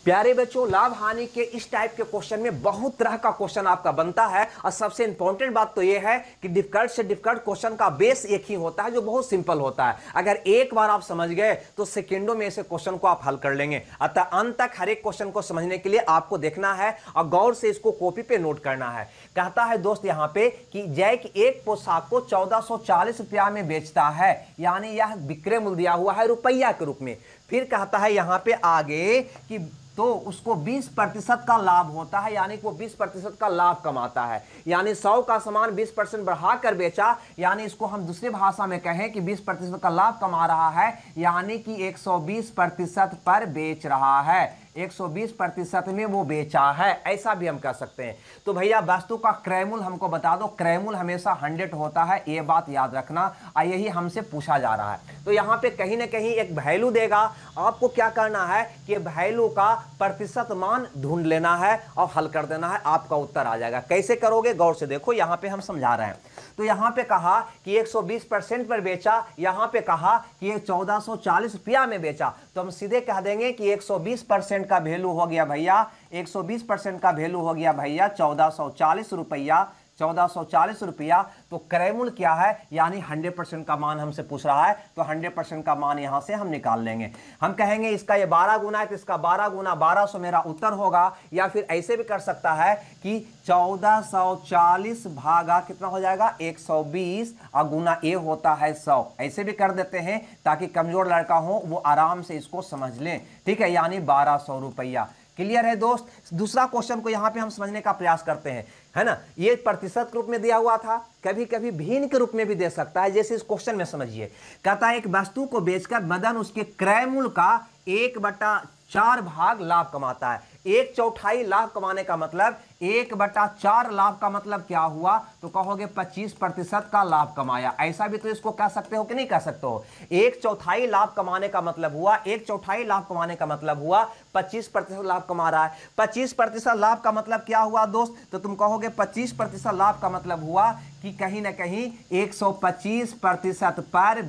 प्यारे बच्चों, लाभ हानि के इस टाइप के क्वेश्चन में बहुत तरह का क्वेश्चन आपका बनता है और सबसे इंपॉर्टेंट बात तो यह है कि डिफिकल्ट से डिफिकल्ट क्वेश्चन का बेस एक ही होता है जो बहुत सिंपल होता है। अगर एक बार आप समझ गए तो सेकंडों में ऐसे क्वेश्चन को आप हल कर लेंगे। अतः अंत तक हर एक क्वेश्चन को समझने के लिए आपको देखना है और गौर से इसको कॉपी पे नोट करना है। कहता है दोस्त यहां पे कि जैक एक पोशाक को 1440 रुपया में बेचता है, यानी यह विक्रय मूल्य दिया हुआ है रुपया के रूप में। फिर कहता है यहां पे आगे कि तो उसको 20% का लाभ होता है, यानी कि वो 20% का लाभ कमाता है। यानी 100 का सामान 20% बढ़ाकर बेचा, यानी इसको हम दूसरी भाषा में कहें कि 20% का लाभ कमा रहा है, यानी कि 120% पर बेच रहा है। 120% में वो बेचा है, ऐसा भी हम कह सकते हैं। तो भैया वस्तु का क्रय मूल्य हमको बता दो। क्रय मूल्य हमेशा 100 होता है, ये बात याद रखना, और यही हमसे पूछा जा रहा है। तो यहाँ पे कहीं ना कहीं एक वैल्यू देगा, आपको क्या करना है कि वैल्यू का प्रतिशत मान ढूंढ लेना है और हल कर देना है, आपका उत्तर आ जाएगा। कैसे करोगे गौर से देखो, यहाँ पे हम समझा रहे हैं। तो यहाँ पे कहा कि 120% पर बेचा, यहाँ पे कहा कि 1440 रुपया में बेचा, तो हम सीधे कह देंगे कि 120% का वैल्यू हो गया भैया, 120% का वैल्यू हो गया भैया 1440 रुपया। 1440 रुपया। तो क्रय मूल्य क्या है, यानी 100% का मान हमसे पूछ रहा है, तो 100% का मान यहां से हम निकाल लेंगे। हम कहेंगे इसका ये 12 गुना है, तो इसका 12 गुना 1200 मेरा उत्तर होगा। या फिर ऐसे भी कर सकता है कि 1440 भागा कितना हो जाएगा 120 और गुना ए होता है 100, ऐसे भी कर देते हैं ताकि कमजोर लड़का हो वो आराम से इसको समझ लें। ठीक है, यानी 1200 रुपया। क्लियर है दोस्त। दूसरा क्वेश्चन को यहां पे हम समझने का प्रयास करते हैं, है ना। ये प्रतिशत के रूप में दिया हुआ था, कभी कभी भिन्न के रूप में भी दे सकता है, जैसे इस क्वेश्चन में समझिए। कहता है एक वस्तु को बेचकर मदन उसके क्रय मूल्य का 1/4 भाग लाभ कमाता है। 1/4 लाभ कमाने का मतलब 1/4 लाभ का मतलब क्या हुआ, तो कहोगे 25% का लाभ कमाया। ऐसा भी तो इसको कह सकते हो कि नहीं कह सकते हो। 1/4 लाभ कमाने का मतलब हुआ, 1/4 लाभ कमाने का मतलब हुआ 25% लाभ कमा रहा है। 25% लाभ का मतलब क्या हुआ दोस्त, तो तुम कहोगे 25% लाभ का मतलब हुआ कि कहीं ना कहीं 125% पर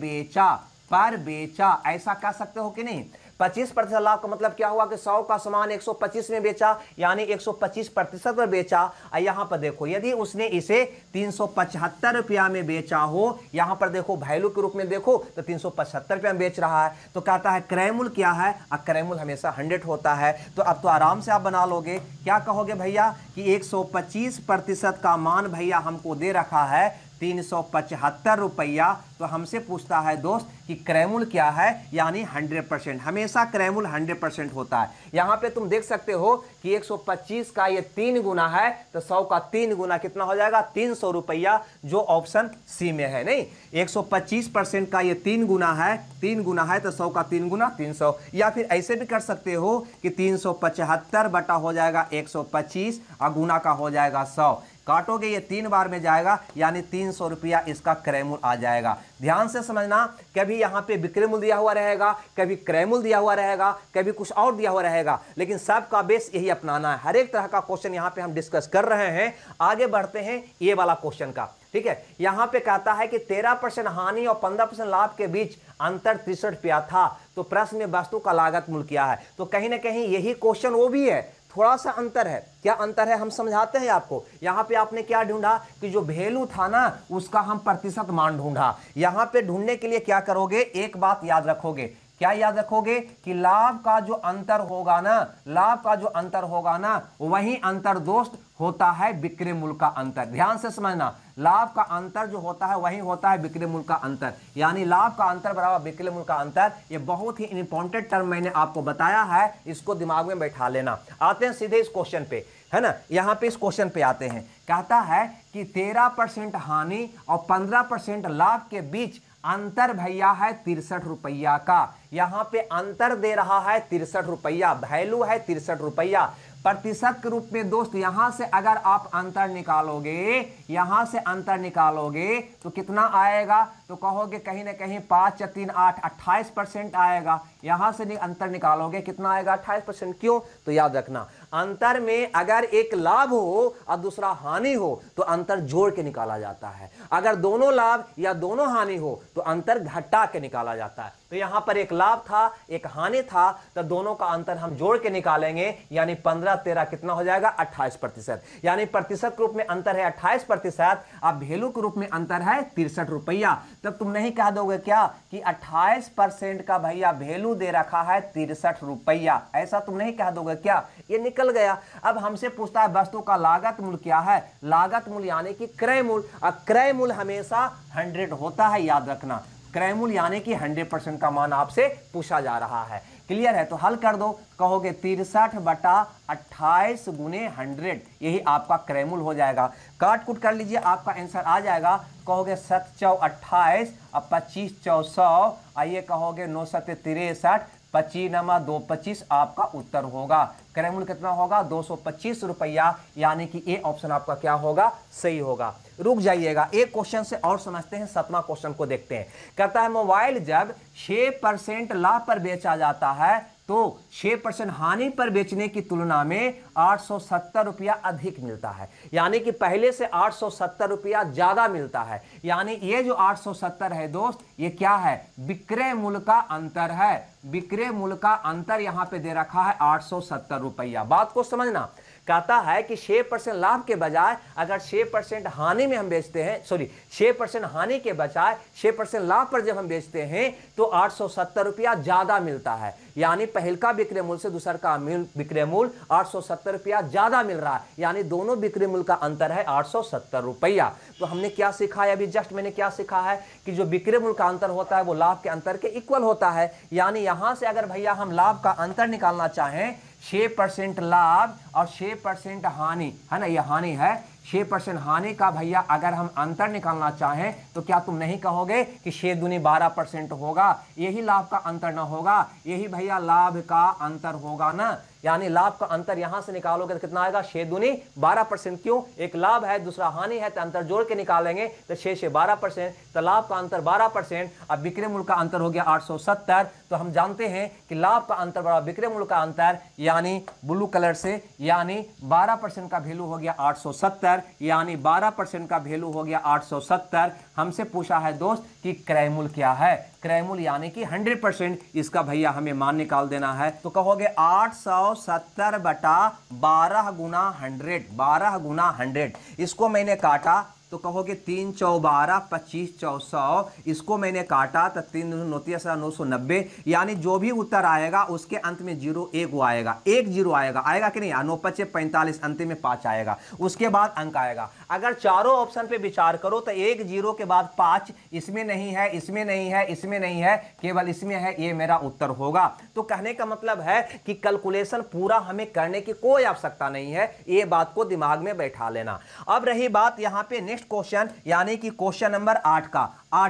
बेचा, ऐसा कह सकते हो कि नहीं। 25% लाभ का मतलब क्या हुआ कि 100 का सामान 125 में बेचा, यानी 125% पर बेचा। और यहां पर देखो यदि उसने इसे 375 रुपया में बेचा हो, यहां पर देखो वैल्यू के रूप में देखो तो 375 रुपया में बेच रहा है। तो कहता है क्रय मूल्य क्या है, और क्रय मूल्य हमेशा 100 होता है। तो अब तो आराम से आप बना लोगे। क्या कहोगे भैया कि 125% का मान भैया हमको दे रखा है 375 रुपया। तो हमसे पूछता है दोस्त कि क्रय मूल्य क्या है, यानी 100%। हमेशा क्रय मूल्य 100% होता है। यहां पे तुम देख सकते हो कि 125 का ये 3 गुना है, तो 100 का 3 गुना कितना हो जाएगा 300 रुपया, जो ऑप्शन सी में है। नहीं, 125% का ये 3 गुना है, 3 गुना है तो 100 का 3 गुना 300। या फिर ऐसे भी कर सकते हो कि 375 बटा हो जाएगा 125 और गुना का हो जाएगा 100। काटोगे ये 3 बार में जाएगा, यानी 300 रुपया इसका क्रय मूल्य आ जाएगा। ध्यान से समझना, कभी यहां पे विक्रय मूल्य दिया हुआ रहेगा, कभी क्रय मूल्य दिया हुआ रहेगा, कभी कुछ और दिया हुआ रहेगा, लेकिन सबका बेस यही अपनाना है। हर एक तरह का क्वेश्चन यहां पे हम डिस्कस कर रहे हैं। आगे बढ़ते हैं ये वाला क्वेश्चन का। ठीक है, यहां पे कहता है कि 13% हानि और 15% लाभ के बीच अंतर 63 रुपया था। तो प्रश्न में वस्तु का लागत मूल्य क्या है। तो कहीं ना कहीं यही क्वेश्चन वो भी है, थोड़ा सा अंतर है। क्या अंतर है हम समझाते हैं आपको। यहां पे आपने क्या ढूंढा कि जो वैल्यू था ना उसका हम प्रतिशत मान ढूंढा। यहां पे ढूंढने के लिए क्या करोगे, एक बात याद रखोगे। क्या याद रखोगे कि लाभ का जो अंतर होगा ना, लाभ का जो अंतर होगा ना, वही अंतर दोस्त होता है विक्रय मूल्य का अंतर। ध्यान से समझना, लाभ का अंतर जो होता है वही होता है विक्रय मूल्य का अंतर। यानी लाभ का अंतर बराबर विक्रय मूल्य का अंतर। ये बहुत ही इंपॉर्टेंट टर्म मैंने आपको बताया है, इसको दिमाग में बैठा लेना। आते हैं सीधे इस क्वेश्चन पे, है ना। यहां पे इस क्वेश्चन पे आते हैं। कहता है कि 13% हानि और 15% लाभ के बीच अंतर भैया है 63 रुपया का। यहां पे अंतर दे रहा है 63 रुपया, वैल्यू है 63 रुपया। प्रतिशत के रूप में दोस्त यहां से अगर आप अंतर निकालोगे, यहां से अंतर निकालोगे तो कितना आएगा, तो कहोगे कहीं ना कहीं 5 या 3 8 28% आएगा। यहां से अंतर निकालोगे कितना आएगा 28%। क्यों? तो याद रखना अंतर में अगर एक लाभ हो और दूसरा हानि हो तो अंतर जोड़ के निकाला जाता है, अगर दोनों लाभ या दोनों हानि हो तो अंतर घटा के निकाला जाता है। तो यहां पर एक लाभ था एक हानि था, तो दोनों का अंतर हम जोड़ के निकालेंगे, यानी 15 13 कितना हो जाएगा 28%। यानी प्रतिशत के रूप में अंतर है 28%, अब वैल्यू के रूप में अंतर है 63 रुपया। तब तुम नहीं कह दोगे क्या कि 28% का भैया वैल्यू दे रखा है 63 रुपया, ऐसा तुम नहीं कह दोगे क्या? ये निकल गया। अब हमसे पूछता है वस्तु का लागत मूल्य क्या है? लागत मूल्य यानी कि क्रय मूल्य, और क्रय मूल्य हमेशा 100 होता है, याद रखना। क्रय मूल्य यानी कि 100% का मान आपसे पूछा जा रहा है। क्लियर है? तो हल कर दो, कहोगे 63/28 गुने 100, यही आपका क्रय मूल्य हो जाएगा। काट कुट कर लीजिए, आपका आंसर आ जाएगा। कहोगे 7 चौ 28 और 25 चौ 100, आइए कहोगे 9 7 63, 25 नमा 2 25, आपका उत्तर होगा। क्रय मूल्य कितना होगा? 225 रुपया, यानी कि ए ऑप्शन आपका क्या होगा? सही होगा। रुक जाइएगा, एक क्वेश्चन से और समझते हैं, 7वां क्वेश्चन को देखते हैं। कहता है मोबाइल जब 6% लाभ पर बेचा जाता है तो 6% हानि पर बेचने की तुलना में 870 रुपया अधिक मिलता है, यानी कि पहले से 870 रुपया ज्यादा मिलता है। यानी ये जो 870 है दोस्त, ये क्या है? विक्रय मूल्य का अंतर है। विक्रय मूल्य का अंतर यहां पे दे रखा है 870 रुपया। बात को समझना, कहता है कि 6% लाभ के बजाय अगर 6% हानि में हम बेचते हैं, सॉरी 6% हानि के बजाय 6% लाभ पर जब हम बेचते हैं तो 870 रुपया ज्यादा मिलता है। यानी पहल का विक्रय मूल्य से दूसर का विक्रय मूल्य 870 रुपया ज्यादा मिल रहा है, यानी दोनों विक्रय मूल्य का अंतर है 870 रुपया। तो हमने क्या सीखा है अभी जस्ट? मैंने क्या सीखा है कि जो विक्रय मूल्य का अंतर होता है वो लाभ के अंतर के इक्वल होता है। यानी यहां से अगर भैया हम लाभ का अंतर निकालना चाहें, 6% लाभ और 6% हानि है ना, ये हानि है, 6% हानि का भैया अगर हम अंतर निकालना चाहें तो क्या तुम नहीं कहोगे कि 6 दूनी 12% होगा? यही लाभ का अंतर ना होगा, यही भैया लाभ का अंतर होगा ना। यानी लाभ का अंतर यहां से निकालोगे तो कितना आएगा? 6 दूनी 12%। क्यों? एक लाभ है दूसरा हानि है, तो अंतर जोड़ के निकालेंगे तो 6 से 12%, तो लाभ का अंतर 12%। अब विक्रय मूल्य का अंतर हो गया 870, तो हम जानते हैं कि लाभ का अंतर बड़ा विक्रय मूल्य का अंतर, यानी ब्लू कलर से, यानी 12% का वैल्यू हो गया 870, यानी 12% का वैल्यू हो गया 870। हमसे पूछा है दोस्त कि क्रय मूल्य क्या है? क्रय मूल्य यानी कि 100%, इसका भैया हमें मान निकाल देना है। तो कहोगे 870 बटा 12 गुना 100, 12 गुना 100। इसको मैंने काटा तो कहोगे 3 चौ 12, 25 चौ 100, इसको मैंने काटा तो 3 990, यानी जो भी उत्तर आएगा उसके अंत में 0 1 आएगा, 1 0 आएगा, आएगा कि नहीं? 9 5 45, अंतिम में 5 आएगा, उसके बाद अंक आएगा। अगर चारों ऑप्शन पे विचार करो तो 1 0 के बाद 5, इसमें नहीं है, इसमें नहीं है, इसमें नहीं है, केवल इसमें है, ये मेरा उत्तर होगा। तो कहने का मतलब है कि कैलकुलेशन पूरा हमें करने की कोई आवश्यकता नहीं है, ये बात को दिमाग में बैठा लेना। अब रही बात यहां पे नेक्स्ट क्वेश्चन, यानी कि क्वेश्चन नंबर 8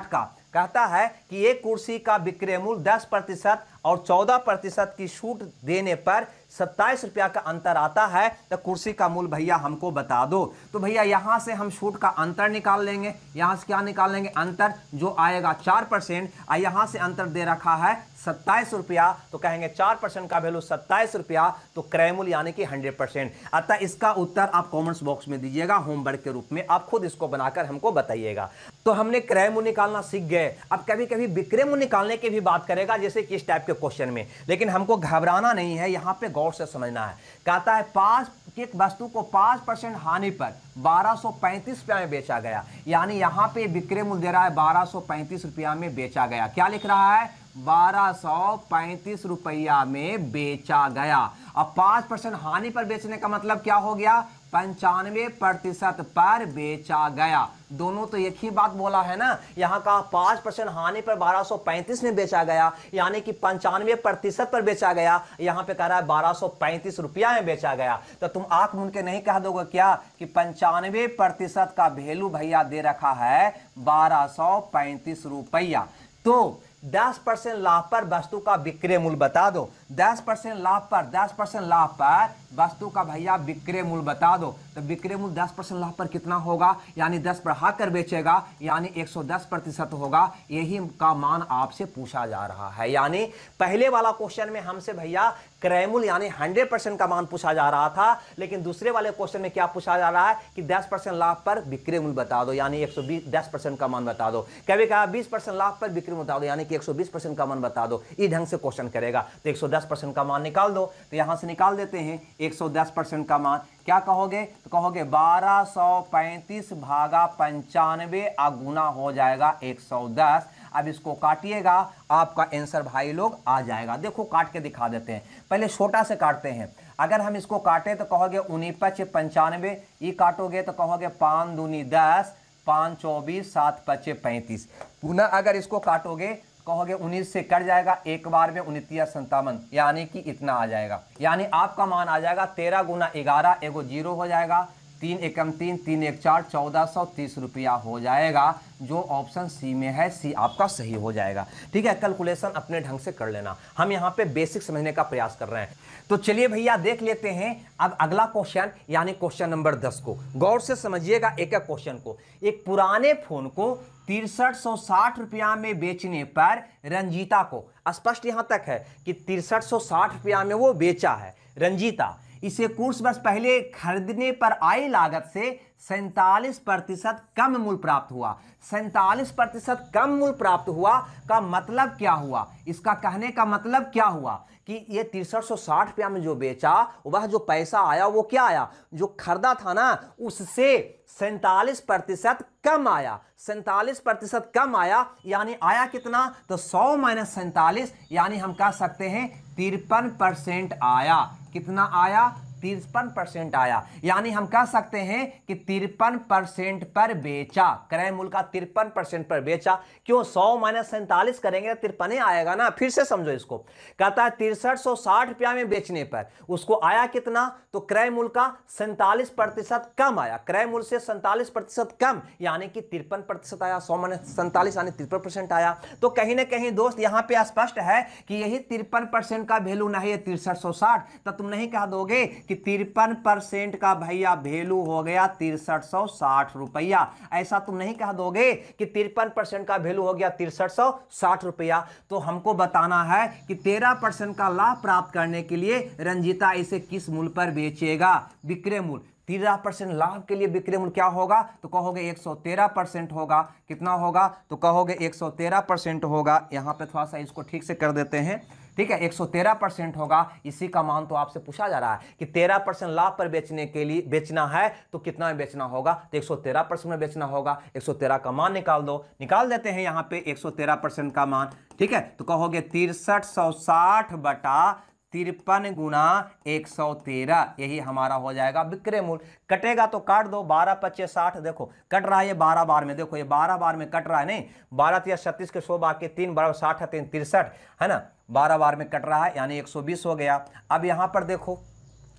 का कहता है कि एक कुर्सी का विक्रय मूल्य 10% और 14% की छूट देने पर 27 रुपया का अंतर आता है, तो कुर्सी का मूल्य भैया हमको बता दो। तो भैया यहां से हम छूट का अंतर निकाल लेंगे, यहां से क्या निकाल लेंगे? अंतर जो आएगा 4%, और यहां से अंतर दे रखा है 27 रुपया, तो कहेंगे 4% का वैल्यू 27 रुपया, तो क्रय मूल्य यानी कि 100%। अतः इसका उत्तर आप कमेंट्स बॉक्स में दीजिएगा होमवर्क के रूप में, आप खुद इसको बनाकर हमको बताइएगा। तो हमने क्रय मूल्य निकालना सीख गए, अब कभी कभी विक्रय मूल्य निकालने की भी बात करेगा, जैसे कि इस टाइप के क्वेश्चन में, लेकिन हमको घबराना नहीं है, यहां पे गौर से समझना है। कहता है 5 एक वस्तु को 5% हानि पर 1235 रुपया में बेचा गया, यानी यहां पे विक्रय मूल्य दे रहा है 1235 रुपया में बेचा गया। क्या लिख रहा है? 1235 रुपया में बेचा गया। अब 5% हानि पर बेचने का मतलब क्या हो गया? 95% पर बेचा गया। दोनों तो एक ही बात बोला है ना। यहां का 5% हानि पर 1235 में बेचा गया, यानी कि 95% पर बेचा गया। यहां पे कह रहा है 1235 रुपया में बेचा गया। तो तुम आंख मूंद के नहीं कह दोगे क्या कि 95% का वैल्यू भैया दे रखा है 1235 रुपया। तो 10% लाभ पर वस्तु का विक्रय मूल्य बता दो। 10% लाभ पर, 10% लाभ पर वस्तु का भैया विक्रय मूल्य बता दो। तो विक्रय मूल्य 10% लाभ पर कितना होगा, यानी 10 बढ़ाकर बेचेगा, यानी 110% होगा। यही का मान आपसे पूछा जा रहा है। यानी पहले वाला क्वेश्चन में हमसे भैया क्रय मूल्य यानी 100% का मान पूछा जा रहा था, लेकिन दूसरे वाले क्वेश्चन में क्या पूछा जा रहा है कि 10% लाभ पर विक्रय मूल्य बता दो, यानी 120 10% का मान बता दो। कभी कहा 20% लाभ पर विक्रय मूल्य बता दो, यानी कि 120% का मान बता दो। इस ढंग से क्वेश्चन करेगा। तो 110% का मान निकाल दो। तो यहां से निकाल देते हैं 110% का मान। क्या कहोगे, तो कहोगे 1235 भागा 95 गुना हो जाएगा 110। अब इसको काटिएगा, आपका आंसर भाई लोग आ जाएगा। देखो काट के दिखा देते हैं, पहले छोटा से काटते हैं। अगर हम इसको काटे तो कहोगे 19 95, ये काटोगे तो कहोगे 5 दूनी 10, 5 24, 7 5 35। पुनः अगर इसको काटोगे कहोगे 19 से कट जाएगा, एक बार में 29 57, यानी कि इतना आ जाएगा। यानी आपका मान आ जाएगा 13 गुना 11, एगो जीरो हो जाएगा, 3 एकम 3, 3 एक 4, 1430 रुपया हो जाएगा। जो ऑप्शन सी में है, सी आपका सही हो जाएगा। ठीक है, कैलकुलेशन अपने ढंग से कर लेना, हम यहाँ पे बेसिक समझने का प्रयास कर रहे हैं। तो चलिए भैया देख लेते हैं अब अगला क्वेश्चन, यानी क्वेश्चन नंबर 10 को। गौर से समझिएगा एक एक क्वेश्चन को। एक पुराने फोन को 6360 रुपया में बेचने पर रंजीता को, स्पष्ट यहां तक है कि 6360 रुपया में वो बेचा है रंजीता। इसे कुछ वर्ष पहले खरीदने पर आई लागत से 47% कम मूल्य प्राप्त हुआ। 47% कम मूल्य प्राप्त हुआ का मतलब क्या हुआ, इसका कहने का मतलब क्या हुआ कि ये 6360 रुपया में जो बेचा, वह जो पैसा आया वो क्या आया, जो खरीदा था ना उससे 47% कम आया। 47% कम आया, यानी आया कितना, तो 100 माइनस 47, यानी हम कह सकते हैं 53% आया। कितना आया, 53% आया। यानी हम कह सकते हैं कि 53% पर बेचा, क्रय मूल्य का 53% पर बेचा। क्यों, 100 माइनस 47 करेंगे 53 आएगा ना। फिर से समझो इसको, कहता है 6360 रुपया में बेचने पर उसको आया कितना, तो क्रय मूल्य का 47% कम आया। क्रय मूल्य से 47% कम, यानी कि 53% आया। 100 माइनस 47 यानी 53% आया। तो कहीं ना कहीं दोस्त यहाँ पे स्पष्ट है कि यही 53% का वैल्यू नहीं है 6360। तो तुम नहीं कह दोगे कि 53% का भैया वैल्यू हो गया 6360 रुपया, ऐसा तुम नहीं कह दोगे कि 53% का वैल्यू हो गया 6360 रुपया। तो हमको बताना है कि 13% का लाभ प्राप्त करने के लिए रंजीता इसे किस मूल्य पर बेचेगा, विक्रय मूल्य। 13% लाभ के लिए विक्रय मूल्य क्या होगा, तो कहोगे 113% होगा। कितना होगा, तो कहोगे 113% होगा। यहां पे थोड़ा सा इसको ठीक से कर देते हैं। ठीक है, 113% होगा। इसी का मान तो आपसे पूछा जा रहा है कि 13% लाभ पर बेचने के लिए बेचना है तो कितना में बेचना होगा, तो 113% में बेचना होगा। 113 का मान निकाल दो, निकाल देते हैं यहाँ पे 113% का मान। ठीक है, तो कहोगे 6360 बटा 53 गुना 113, यही हमारा हो जाएगा विक्रय मूल्य। कटेगा तो काट दो, 12 25 60, देखो कट रहा है ये 12 बार में, देखो ये 12 बार में कट रहा है, नहीं 12 या 36 के 100 बाकी 3 12 60 है 3 63 है ना, 12 बार में कट रहा है, यानी 120 हो गया। अब यहाँ पर देखो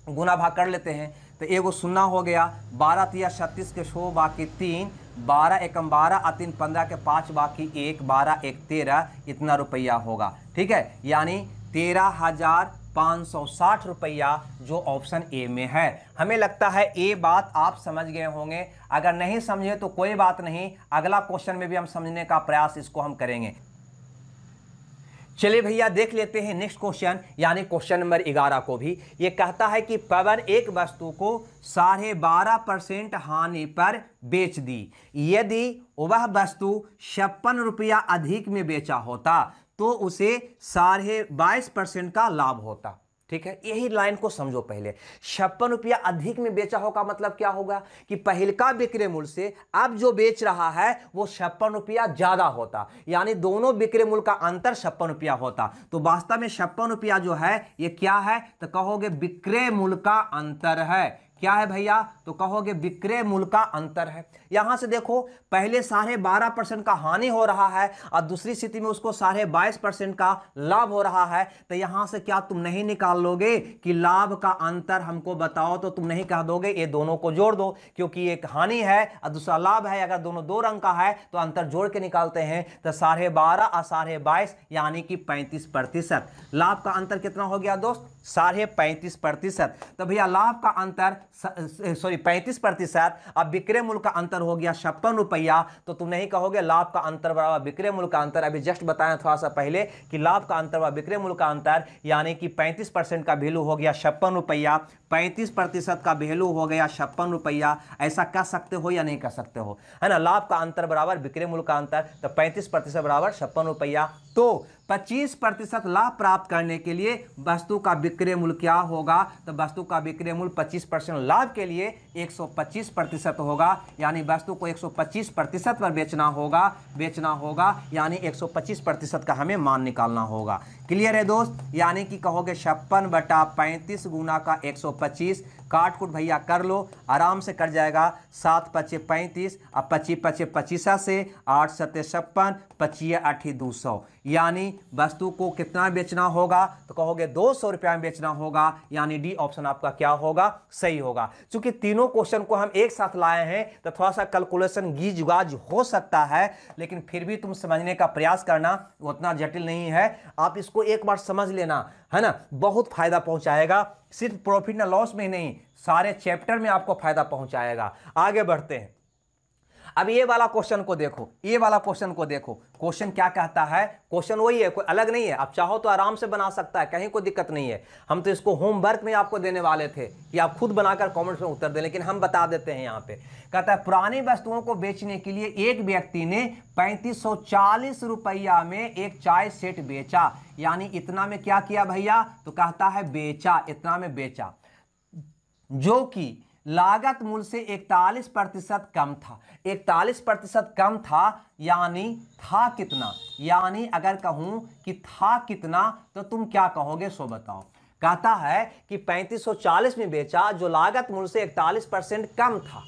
गुना भाग कर लेते हैं, तो एगो सुन्ना हो गया, 12 या 36 के 100 बाकी 3, 12 एकम 12 और 3 15 के 5 बाकी 1, 12 1 13, इतना रुपया होगा। ठीक है, यानी 13,560 रुपया जो ऑप्शन ए में है। हमें लगता है ये बात आप समझ गए होंगे। अगर नहीं समझे तो कोई बात नहीं, अगला क्वेश्चन में भी हम समझने का प्रयास इसको हम करेंगे। चलिए भैया देख लेते हैं नेक्स्ट क्वेश्चन, यानी क्वेश्चन नंबर 11 को भी। ये कहता है कि पवन एक वस्तु को 12.5% हानि पर बेच दी। यदि वह वस्तु 56 रुपया अधिक में बेचा होता तो उसे 22.5% का लाभ होता। ठीक है, यही लाइन को समझो पहले। 56 रुपया अधिक में बेचा होगा मतलब क्या होगा कि पहले का विक्रय मूल्य से अब जो बेच रहा है वो 56 रुपया ज्यादा होता, यानी दोनों विक्रय मूल्य का अंतर 56 रुपया होता। तो वास्तव में 56 रुपया जो है ये क्या है, तो कहोगे विक्रय मूल्य का अंतर है। क्या है भैया? तो कहोगे विक्रय मूल्य का अंतर है। यहां से देखो, पहले 12.5% का हानि हो रहा है और दूसरी स्थिति में उसको 22.5% का लाभ हो रहा है। तो यहां से क्या तुम नहीं निकाल लोगे कि लाभ का अंतर हमको बताओ? तो तुम नहीं कह दोगे ये दोनों को जोड़ दो, क्योंकि एक हानि है और दूसरा लाभ है। अगर दोनों 2 अंक का है तो अंतर जोड़ के निकालते हैं। तो 12.5 और 22.5 यानी कि 35%। लाभ का अंतर कितना हो गया दोस्त? 35.5%। तो भैया लाभ का अंतर 35%। अब विक्रय मूल्य का अंतर हो गया 56 रुपया। तो तुम नहीं कहोगे लाभ का अंतर बराबर विक्रय मूल्य का अंतर। अभी जस्ट बताया थोड़ा सा पहले कि लाभ का अंतर बराबर विक्रय मूल्य का अंतर, यानी कि 35% का वैल्यू हो गया 56 रुपया। 35% का वैल्यू हो गया 56 रुपया। ऐसा कह सकते हो या नहीं कह सकते हो? है ना, लाभ का अंतर बराबर विक्रय मूल्य का अंतर। तो 35% बराबर 56 रुपया। तो 25% लाभ प्राप्त करने के लिए वस्तु का विक्रय मूल्य क्या होगा? तो वस्तु का विक्रय मूल्य 25% लाभ के लिए 125% होगा। यानी वस्तु को 125% पर बेचना होगा, यानी 125% का हमें मान निकालना होगा। क्लियर है दोस्त? यानी कि कहोगे 56/35 गुना का 125। काट कुट भैया कर लो, आराम से कट जाएगा। 7 पचे 35 और 25 पचे 25 से 8 सत्ते 56, 25 8 200। यानी वस्तु को कितना बेचना होगा? तो कहोगे 200 रुपया में बेचना होगा। यानी डी ऑप्शन आपका क्या होगा? सही होगा। चूंकि तीनों क्वेश्चन को हम एक साथ लाए हैं तो थोड़ा सा कैलकुलेशन गीज गाज हो सकता है, लेकिन फिर भी तुम समझने का प्रयास करना, उतना जटिल नहीं है। आप इसको एक बार समझ लेना, है ना, बहुत फायदा पहुंचाएगा। सिर्फ प्रॉफिट ना लॉस में नहीं, सारे चैप्टर में आपको फायदा पहुंचाएगा। आगे बढ़ते हैं। अब ये वाला क्वेश्चन को देखो, ये वाला क्वेश्चन को देखो। क्वेश्चन क्या कहता है? क्वेश्चन वही है, कोई अलग नहीं है। आप चाहो तो आराम से बना सकता है, कहीं कोई दिक्कत नहीं है। हम तो इसको होमवर्क में आपको देने वाले थे कि आप खुद बनाकर कमेंट्स में उत्तर दें, लेकिन हम बता देते हैं। यहाँ पे कहता है पुरानी वस्तुओं को बेचने के लिए एक व्यक्ति ने 3540 रुपया में एक चाय सेट बेचा। यानी इतना में क्या किया भैया? तो कहता है बेचा, इतना में बेचा, जो कि लागत मूल्य से 41% कम था। 41% कम था, यानी था कितना? यानी अगर कहूं कि था कितना तो तुम क्या कहोगे सो बताओ। कहता है कि 3540 में बेचा, जो लागत मूल्य से 41% कम था।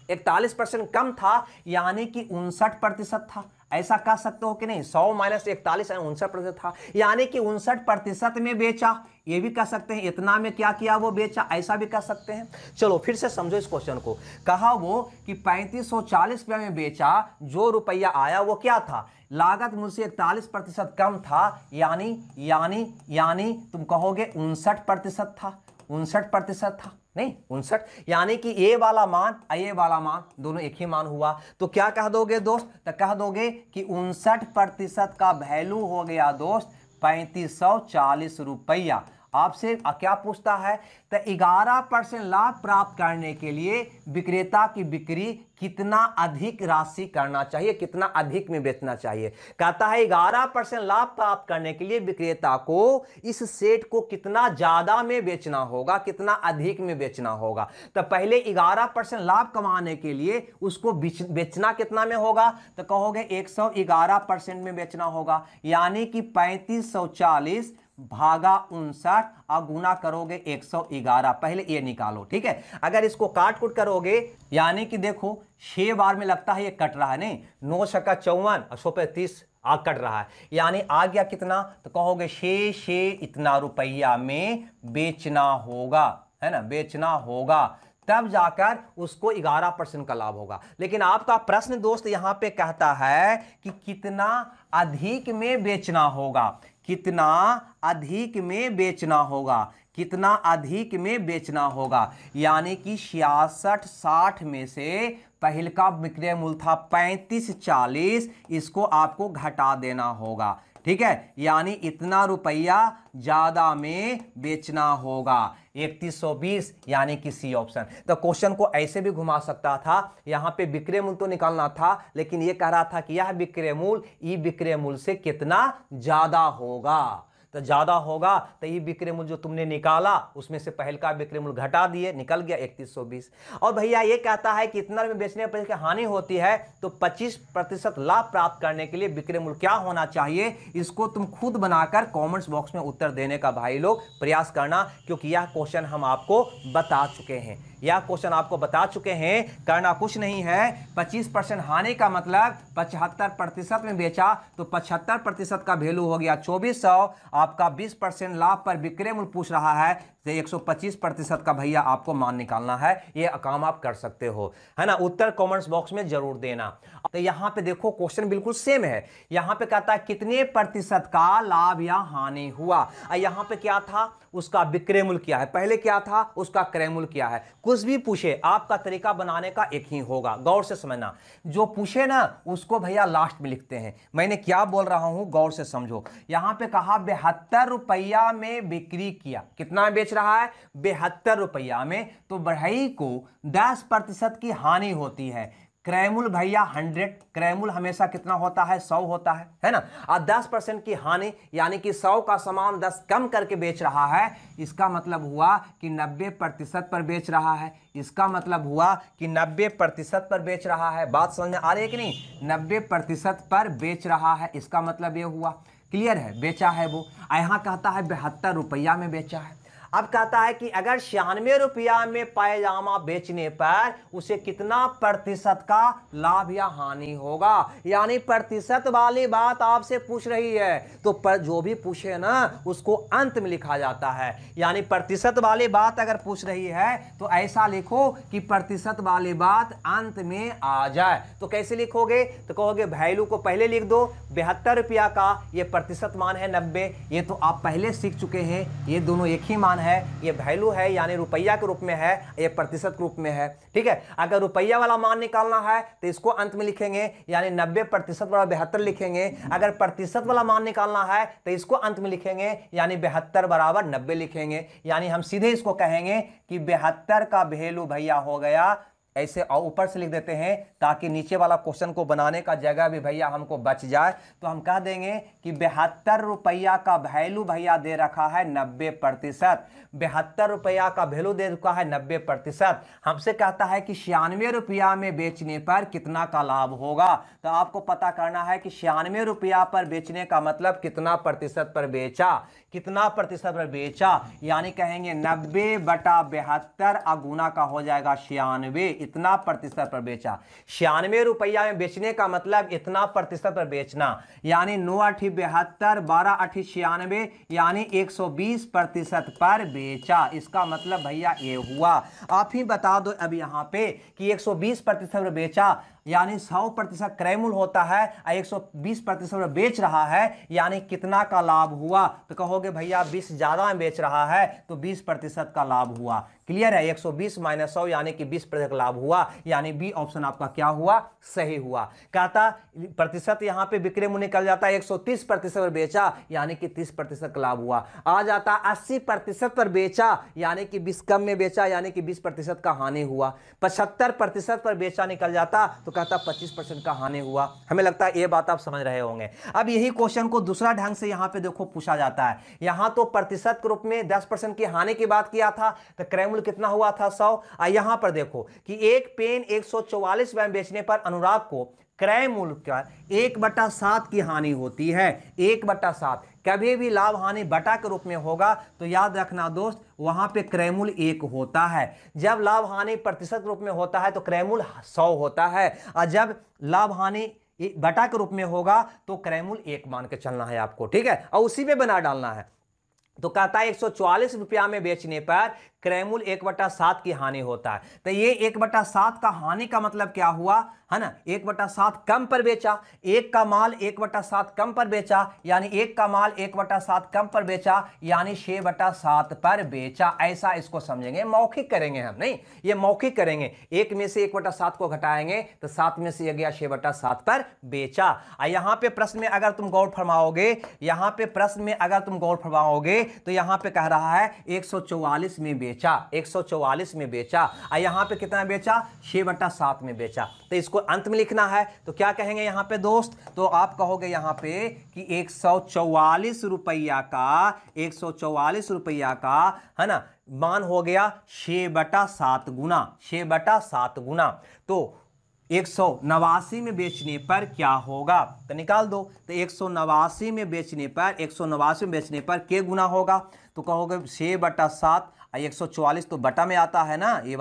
41% कम था, यानी कि 59% था। ऐसा कह सकते हो कि नहीं? 100 - 41 59% था, यानी कि 59% में बेचा। ये भी कह सकते हैं इतना में क्या किया? वो बेचा। ऐसा भी कह सकते हैं। चलो फिर से समझो इस क्वेश्चन को। कहा वो कि 3540 रुपया में बेचा, जो रुपया आया वो क्या था? लागत मूल्य से 41% कम था, यानी तुम कहोगे 59% था। 59% था, नहीं 59, यानी कि ये वाला मान ये वाला मान दोनों एक ही मान हुआ। तो क्या कह दोगे दोस्त? तो कह दोगे कि 59% का वैल्यू हो गया दोस्त 3540 रुपया। आपसे क्या पूछता है? तो 11% लाभ प्राप्त करने के लिए विक्रेता की बिक्री कितना अधिक राशि करना चाहिए, कितना अधिक में बेचना चाहिए। कहता है 11% लाभ प्राप्त करने के लिए विक्रेता को इस सेट को कितना ज्यादा में बेचना होगा, कितना अधिक में बेचना होगा। तो पहले 11% लाभ कमाने के लिए उसको बेचना कितना में होगा? तो कहोगे 111% में बेचना होगा। यानी कि 3540 भागा 59 और गुना करोगे 111। पहले ये निकालो, ठीक है। अगर इसको काट कुट करोगे, यानी कि देखो 6 बार में लगता है ये कट रहा है, नहीं 9 छक्का 54 और 100 पे 30 आग कट रहा है। यानी आ गया कितना? तो कहोगे 6 इतना रुपया में बेचना होगा, है ना, बेचना होगा। तब जाकर उसको 11% का लाभ होगा। लेकिन आपका प्रश्न दोस्त यहां पे कहता है कि कितना अधिक में बेचना होगा, कितना अधिक में बेचना होगा, कितना अधिक में बेचना होगा। यानी कि 66-60 में से पहले का विक्रय मूल्य था 3540, इसको आपको घटा देना होगा, ठीक है। यानी इतना रुपया ज्यादा में बेचना होगा 3120, यानी कि सी ऑप्शन। तो क्वेश्चन को ऐसे भी घुमा सकता था। यहां पे विक्रय मूल्य तो निकालना था, लेकिन यह कह रहा था कि यह विक्रय मूल्य ई विक्रय मूल्य से कितना ज्यादा होगा। तो ज्यादा होगा तो ये विक्रय मूल्य जो तुमने निकाला उसमें से पहले का विक्रय मूल्य घटा दिए, निकल गया 3120। और भैया ये कहता है कि इतना में बेचने पर हानि होती है, तो 25% लाभ प्राप्त करने के लिए विक्रय मूल्य क्या होना चाहिए? इसको तुम खुद बनाकर कॉमेंट्स बॉक्स में उत्तर देने का भाई लोग प्रयास करना, क्योंकि यह क्वेश्चन हम आपको बता चुके हैं। यह क्वेश्चन आपको बता चुके हैं, करना कुछ नहीं है। 25% हानि का मतलब 75% में बेचा तो 75% का वैल्यू हो गया 2400। आपका 20% लाभ पर विक्रय मूल्य पूछ रहा है तो 125% का भैया आपको मान निकालना है। ये काम आप कर सकते हो, है ना। उत्तर कमेंट्स बॉक्स में जरूर देना। तो यहां पे देखो क्वेश्चन बिल्कुल सेम है। यहां पे कहता है कितने प्रतिशत का लाभ या हानि हुआ। यहां पे क्या था, उसका विक्रय मूल्य क्या है, पहले क्या था उसका क्रय मूल्य क्या है। कुछ भी पूछे आपका तरीका बनाने का एक ही होगा, गौर से समझना। जो पूछे ना उसको भैया लास्ट में लिखते हैं। मैंने क्या बोल रहा हूं गौर से समझो। यहां पे कहा 72 रुपया में बिक्री किया, कितना बेच रहा है 72 रुपया में, तो बढ़ई को 10% की हानि होती है। क्रयमूल भैया 100, क्रयमूल हमेशा कितना होता है 100 होता है ना। और 10% की हानि यानी कि 100 का सामान 10 कम करके बेच रहा है, इसका मतलब हुआ कि 90% पर बेच रहा है। इसका मतलब हुआ कि 90% पर बेच रहा है। बात समझ में आ रही है कि नहीं, 90% पर बेच रहा है, इसका मतलब ये हुआ। क्लियर है, बेचा है वो। यहां कहता है 72 रुपया में बेचा है। अब कहता है कि अगर 96 रुपया में पायजामा बेचने पर उसे कितना प्रतिशत का लाभ या हानि होगा। यानी प्रतिशत वाली बात आपसे पूछ रही है, तो पर जो भी पूछे ना उसको अंत में लिखा जाता है। यानी प्रतिशत वाली बात अगर पूछ रही है तो ऐसा लिखो कि प्रतिशत वाली बात अंत में आ जाए। तो कैसे लिखोगे, तो कहोगे वैल्यू को पहले लिख दो, 72 रुपया का ये प्रतिशत मान है 90, ये तो आप पहले सीख चुके हैं, ये दोनों एक ही मान है। ये वैल्यू है यानी रुपया के रूप में है, ये प्रतिशत के रूप में है। ठीक है, अगर रुपया वाला मान निकालना है तो इसको अंत में लिखेंगे, यानी 90% वाला 72 लिखेंगे। अगर प्रतिशत वाला मान निकालना है तो इसको अंत में लिखेंगे, यानी 72 बराबर 90 लिखेंगे। यानी हम सीधे इसको कहेंगे कि 72 का वैल्यू भैया हो गया ऐसे, और ऊपर से लिख देते हैं ताकि नीचे वाला क्वेश्चन को बनाने का जगह भी भैया हमको बच जाए। तो हम कह देंगे कि 72 रुपया का वैल्यू भैया दे रखा है 90%। 72 रुपया का वैल्यू दे रखा है 90%। हमसे कहता है कि 96 रुपया में बेचने पर कितना का लाभ होगा। तो आपको पता करना है कि 96 रुपया पर बेचने का मतलब कितना प्रतिशत पर बेचा, कितना प्रतिशत पर बेचा। यानी कहेंगे 90/72 गुना का हो जाएगा 96, इतना प्रतिशत पर बेचा। 96 रुपया में बेचने का मतलब इतना प्रतिशत पर बेचना, यानी 9 8 72, 12 8 96, यानी 120% पर बेचा। इसका मतलब भैया ये हुआ। आप ही बता दो अब यहां पे कि 120% पर बेचा यानी 100% क्रय मूल्य होता है, 120% में बेच रहा है, यानी कितना का लाभ हुआ। तो कहोगे भैया 20 ज्यादा में बेच रहा है तो 20% का लाभ हुआ। क्लियर है, 120 - 100 यानी कि 20% का लाभ हुआ। यानी बी ऑप्शन आपका क्या हुआ, सही हुआ। कहता प्रतिशत यहां पे विक्रय मूल्य निकल जाता है 130% पर बेचा, यानी कि 30% का लाभ हुआ। आ जाता 80% पर बेचा, यानी कि 20 कम में बेचा, यानी कि 20% का हानि हुआ। 75% पर बेचा निकल जाता तो कहता 25% का हानि हुआ। हमें लगता है ये बात आप समझ रहे होंगे। अब यही क्वेश्चन को दूसरा ढंग से यहां पे देखो पूछा जाता है। यहां तो प्रतिशत के रूप में 10% की हानि की बात किया था, तो क्रय मूल्य कितना हुआ था 100। यहां पर देखो कि एक पेन 144 में बेचने पर अनुराग को क्रय मूल्य का 1/7 की हानि होती है। 1/7 कभी भी लाभ हानि बटा के रूप में होगा तो याद रखना दोस्त, वहां पे क्रय मूल्य 1 होता है। जब लाभ हानि प्रतिशत के रूप में होता है तो क्रय मूल्य 100 होता है, और जब लाभ हानि बटा के रूप में होगा तो क्रय मूल्य 1 मान के चलना है आपको। ठीक है, और उसी में बना डालना है। तो कहता है 144 रुपया में बेचने पर क्रय मूल्य 1/7 की हानि होता है। तो ये 1/7 का हानि का मतलब क्या हुआ, है ना, 1/7 कम पर बेचा। एक का माल 1/7 कम पर बेचा, यानी एक का माल 1/7 कम पर बेचा, यानी 6/7 पर बेचा। ऐसा इसको समझेंगे, मौखिक करेंगे हम, नहीं ये मौखिक करेंगे। एक में से 1/7 को घटाएंगे तो 7 में से ये गया 6/7 पर बेचा। यहां पे प्रश्न में अगर तुम गौर फरमाओगे, यहां पे प्रश्न में अगर तुम गौर फरमाओगे तो यहां पे कह रहा है 144 में बेचा, 144 में बेचा। यहां पे कितना बेचा, 6/7 में बेचा। तो इसको अंत में लिखना है तो क्या कहेंगे यहां पे दोस्त, तो आप कहोगे यहां पे कि 144 रुपया का, 144 रुपया का, है ना, मान हो गया 6/7 गुना, 6/7 गुना। तो 189 में बेचने पर क्या होगा, तो निकाल दो। तो 189 में बेचने पर, 189 में बेचने पर के गुना होगा, तो कहोगे 6/7 144 तो बटा में आता है ना, ये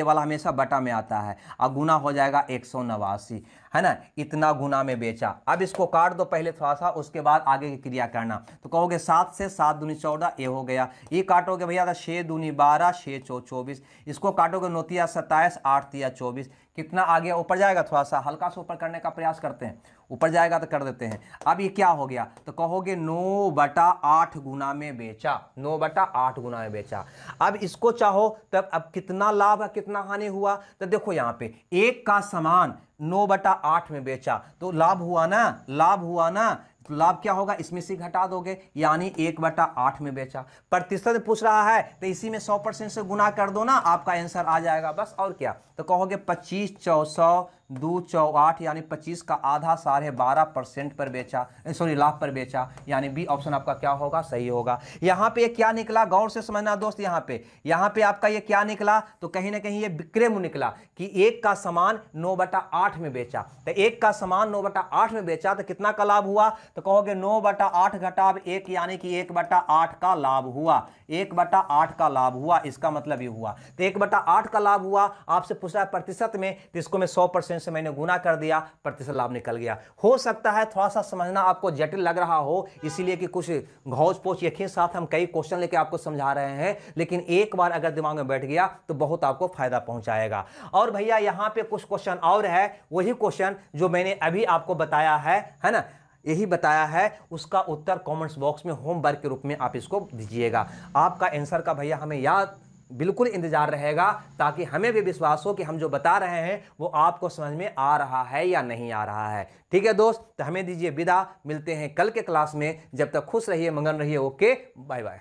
वाला हमेशा बटा में आता है, और गुना हो जाएगा 189, है ना, इतना गुना में बेचा। अब इसको काट दो पहले थोड़ा सा, उसके बाद आगे की क्रिया करना। तो कहोगे 7 से 7 दूनी 14, ये हो गया। ये काटोगे भैया 6 दूनी 12, 6 चौ 24, इसको काटोगे 9 तिया 27, 8 तिया 24, कितना आ गया, ऊपर जाएगा, थोड़ा सा हल्का सा ऊपर करने का प्रयास करते हैं, ऊपर जाएगा तो कर देते हैं। अब ये क्या हो गया, तो कहोगे 9/8 गुना में बेचा, 9/8 गुना में बेचा। अब इसको चाहो तब अब कितना लाभ है कितना हानि हुआ, तो देखो यहाँ पे एक का सामान 9/8 में बेचा तो लाभ हुआ ना, लाभ हुआ ना, तो लाभ क्या होगा, इसमें से घटा दोगे, यानी 1/8 में बेचा। प्रतिशत पूछ रहा है तो इसी में 100% से गुना कर दो ना, आपका आंसर आ जाएगा, बस और क्या। तो कहोगे 25 चौ 100, 2 चौ 8, यानी 25 का आधा 12.5% पर बेचा, सॉरी लाभ पर बेचा, यानी बी ऑप्शन आपका क्या होगा, सही होगा। यहाँ पे क्या निकला, गौर से समझना दोस्त, यहाँ पे आपका ये क्या निकला, तो कहीं ना कहीं ये विक्रय मूल्य निकला कि एक का सामान 9/8 में बेचा। तो एक का सामान 9/8 में बेचा तो कितना का लाभ हुआ, तो कहोगे 9/8 घटाव 1, यानी कि 1/8 का लाभ हुआ, 1/8 का लाभ हुआ, इसका मतलब ये हुआ। तो 1/8 का लाभ हुआ, आपसे पूछ रहा है प्रतिशत में, तो इसको मैं 100% से मैंने गुना कर दिया, प्रतिशत लाभ निकल गया। हो सकता है थोड़ा सा समझना आपको जटिल लग रहा हो, इसीलिए कि कुछ घोष पोच एक ही साथ हम कई क्वेश्चन लेके आपको समझा रहे हैं, लेकिन एक बार अगर दिमाग में बैठ गया तो बहुत आपको फायदा पहुंचाएगा। और भैया यहाँ पे कुछ क्वेश्चन और है, वही क्वेश्चन जो मैंने अभी आपको बताया है ना, यही बताया है, उसका उत्तर कमेंट्स बॉक्स में होमवर्क के रूप में आप इसको दीजिएगा। आपका आंसर का भैया हमें याद बिल्कुल इंतजार रहेगा, ताकि हमें भी विश्वास हो कि हम जो बता रहे हैं वो आपको समझ में आ रहा है या नहीं आ रहा है। ठीक है दोस्त, तो हमें दीजिए विदा, मिलते हैं कल के क्लास में, जब तक खुश रहिए, मगन रहिए, ओके, बाय बाय।